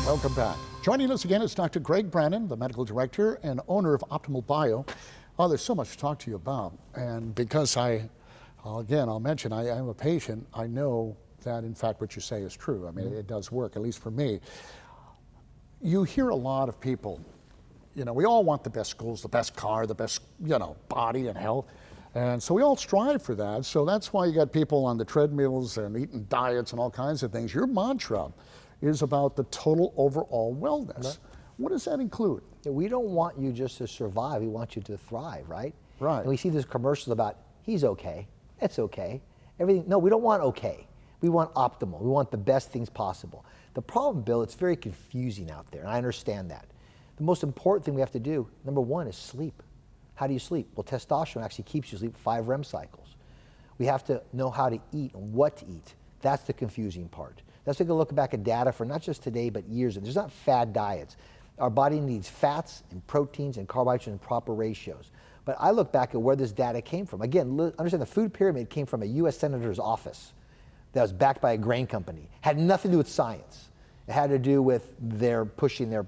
Welcome back. Joining us again is Dr. Greg Brannon, the medical director and owner of Optimal Bio. Oh, there's so much to talk to you about. And because I'll mention, I am a patient, I know that in fact what you say is true. I mean, it does work, at least for me. You hear a lot of people, we all want the best schools, the best car, the best, body and health. And so we all strive for that. So that's why you got people on the treadmills and eating diets and all kinds of things. Your mantra is about the total overall wellness. Right. What does that include? We don't want you just to survive, we want you to thrive, right? Right. And we see these commercials about, he's okay, it's okay, everything. No, we don't want okay. We want optimal, we want the best things possible. The problem, Bill, it's very confusing out there, and I understand that. The most important thing we have to do, number one, is sleep. How do you sleep? Well, testosterone actually keeps you asleep 5 REM cycles. We have to know how to eat and what to eat. That's the confusing part. That's why we look back at data for not just today, but years. And there's not fad diets. Our body needs fats and proteins and carbohydrates in proper ratios. But I look back at where this data came from. Again, understand the food pyramid came from a US senator's office that was backed by a grain company. Had nothing to do with science. It had to do with their pushing their,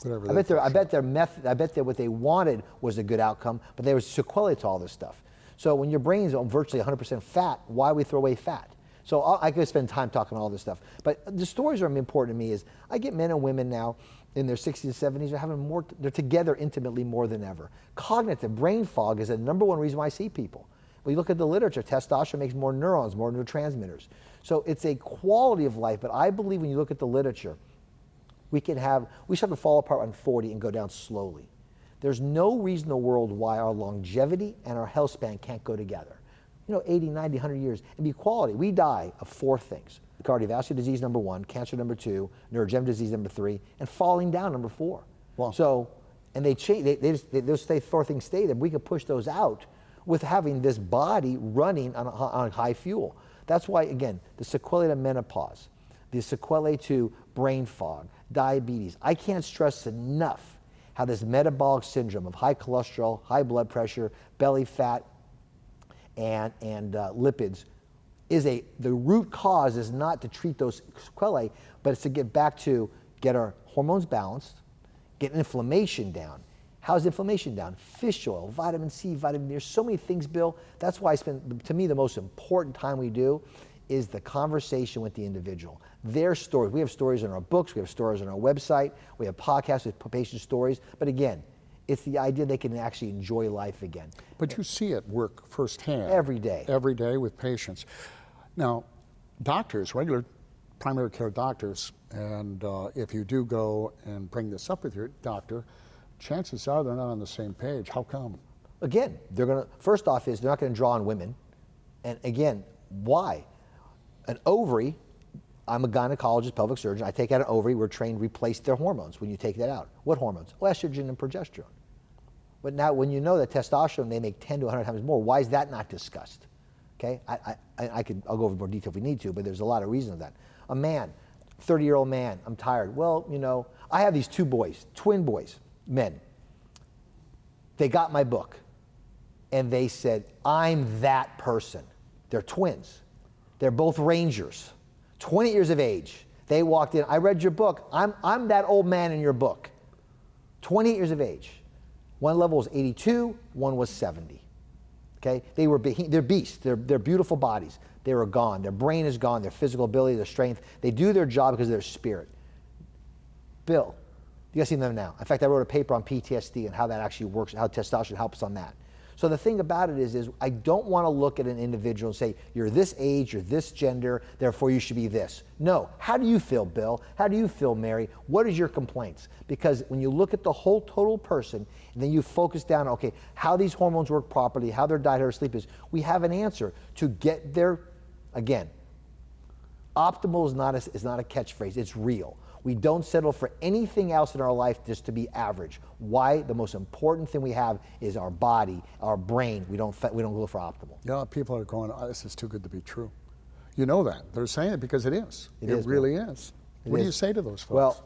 I bet their method, I bet that what they wanted was a good outcome, but there was sequelae to all this stuff. So when your brain's virtually 100% fat, why we throw away fat? So I could spend time talking about all this stuff. But the stories are important to me is I get men and women now in their 60s and 70s, they're together intimately more than ever. Cognitive brain fog is the number one reason why I see people. When you look at the literature, testosterone makes more neurons, more neurotransmitters. So it's a quality of life, but I believe when you look at the literature, we start to fall apart on 40 and go down slowly. There's no reason in the world why our longevity and our health span can't go together. 80, 90, 100 years, and be quality. We die of 4 things. Cardiovascular disease, number 1, cancer, number 2, neurodegenerative disease, number 3, and falling down, number 4. Wow. So, and those 4 things stay there. We could push those out with having this body running on high fuel. That's why, again, the sequelae to menopause, the sequelae to brain fog, diabetes. I can't stress enough how this metabolic syndrome of high cholesterol, high blood pressure, belly fat, and lipids the root cause is not to treat those sequelae, but it's to get our hormones balanced, get inflammation down. How's inflammation down? Fish oil, vitamin C, vitamin D. There's so many things, Bill. That's why to me, the most important time we do is the conversation with the individual. Their stories. We have stories in our books, we have stories on our website, we have podcasts with patient stories, but again, it's the idea they can actually enjoy life again. But you see it work firsthand. Every day. Every day with patients. Now, doctors, regular primary care doctors, and if you do go and bring this up with your doctor, chances are they're not on the same page. How come? Again, first off they're not gonna draw on women. And again, why? An ovary, I'm a gynecologist, pelvic surgeon. I take out an ovary. We're trained to replace their hormones when you take that out. What hormones? Well, estrogen and progesterone. But now when you know that testosterone, they make 10 to 100 times more, why is that not discussed? Okay, I'll go over more detail if we need to, but there's a lot of reasons for that. A man, 30-year-old man, I'm tired. Well, I have these 2 boys, twin boys, men. They got my book and they said, I'm that person. They're twins. They're both Rangers. 20 years of age. They walked in, I read your book. I'm that old man in your book. 28 years of age. One level was 82, one was 70. Okay? They're beasts. They're beautiful bodies. They were gone. Their brain is gone, their physical ability, their strength. They do their job because of their spirit. Bill, you guys see them now. In fact, I wrote a paper on PTSD and how that actually works, how testosterone helps on that. So the thing about it is I don't want to look at an individual and say, you're this age, you're this gender, therefore you should be this. No. How do you feel, Bill? How do you feel, Mary? What is your complaints? Because when you look at the whole total person, and then you focus down, okay, how these hormones work properly, how their diet or sleep is, we have an answer to get there. Again, optimal is not a catchphrase, it's real. We don't settle for anything else in our life just to be average. Why? The most important thing we have is our body, our brain. We don't go for optimal. Yeah, people are going, oh, this is too good to be true. You know that. They're saying it because it is. It really is. What do you say to those folks? Well,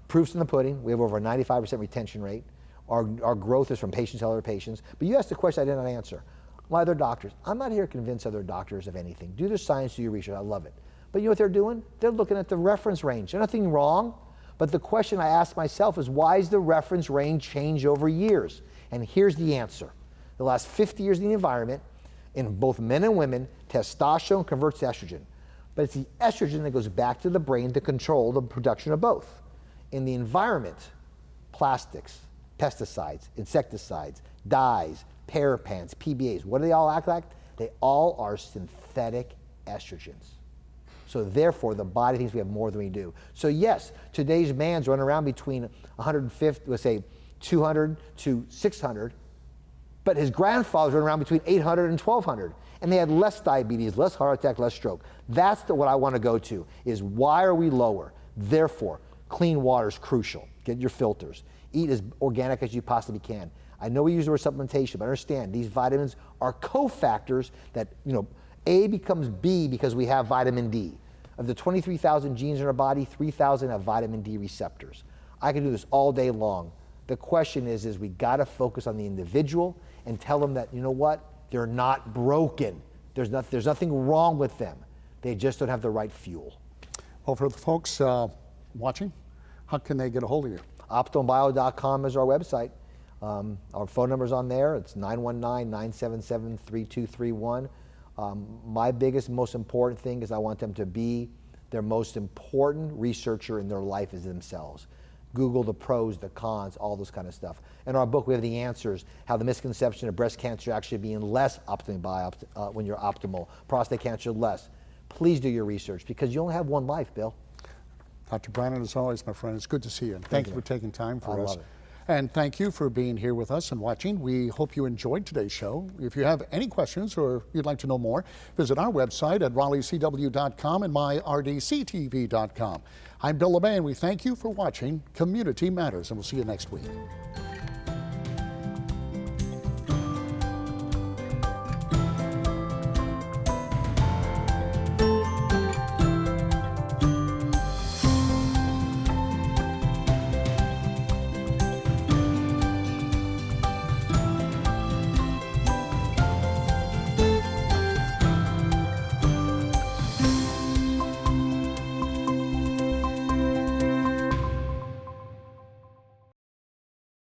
proof's in the pudding. We have over a 95% retention rate. Our growth is from patients to other patients. But you asked a question I did not answer. Why other doctors? I'm not here to convince other doctors of anything. Do their science, do your research. I love it. But you know what they're doing? They're looking at the reference range. There's nothing wrong. But the question I ask myself is, why does the reference range change over years? And here's the answer. The last 50 years in the environment, in both men and women, testosterone converts to estrogen. But it's the estrogen that goes back to the brain to control the production of both. In the environment, plastics, pesticides, insecticides, dyes, parabens, PBAs, what do they all act like? They all are synthetic estrogens. So therefore, the body thinks we have more than we do. So yes, today's man's running around between 150, let's say 200 to 600, but his grandfather's running around between 800 and 1200. And they had less diabetes, less heart attack, less stroke. That's what I want to go to, is why are we lower? Therefore, clean water is crucial. Get your filters. Eat as organic as you possibly can. I know we use the word supplementation, but understand these vitamins are cofactors that, A becomes B because we have vitamin D. Of the 23,000 genes in our body, 3,000 have vitamin D receptors. I can do this all day long. The question is we got to focus on the individual and tell them that, you know what? They're not broken. There's nothing wrong with them. They just don't have the right fuel. Well, for the folks watching, how can they get a hold of you? OptimalBio.com is our website. Our phone number's on there. It's 919-977-3231. My biggest, most important thing is I want them to be their most important researcher in their life is themselves. Google the pros, the cons, all this kind of stuff. In our book, we have the answers, how the misconception of breast cancer actually being less optimally when you're optimal, prostate cancer less. Please do your research because you only have one life, Bill. Dr. Brannon, as always, my friend, it's good to see you. And thank you for taking time for us. Love it. And thank you for being here with us and watching. We hope you enjoyed today's show. If you have any questions or you'd like to know more, visit our website at RaleighCW.com and myrdctv.com. I'm Bill LeBay, and we thank you for watching Community Matters, and we'll see you next week.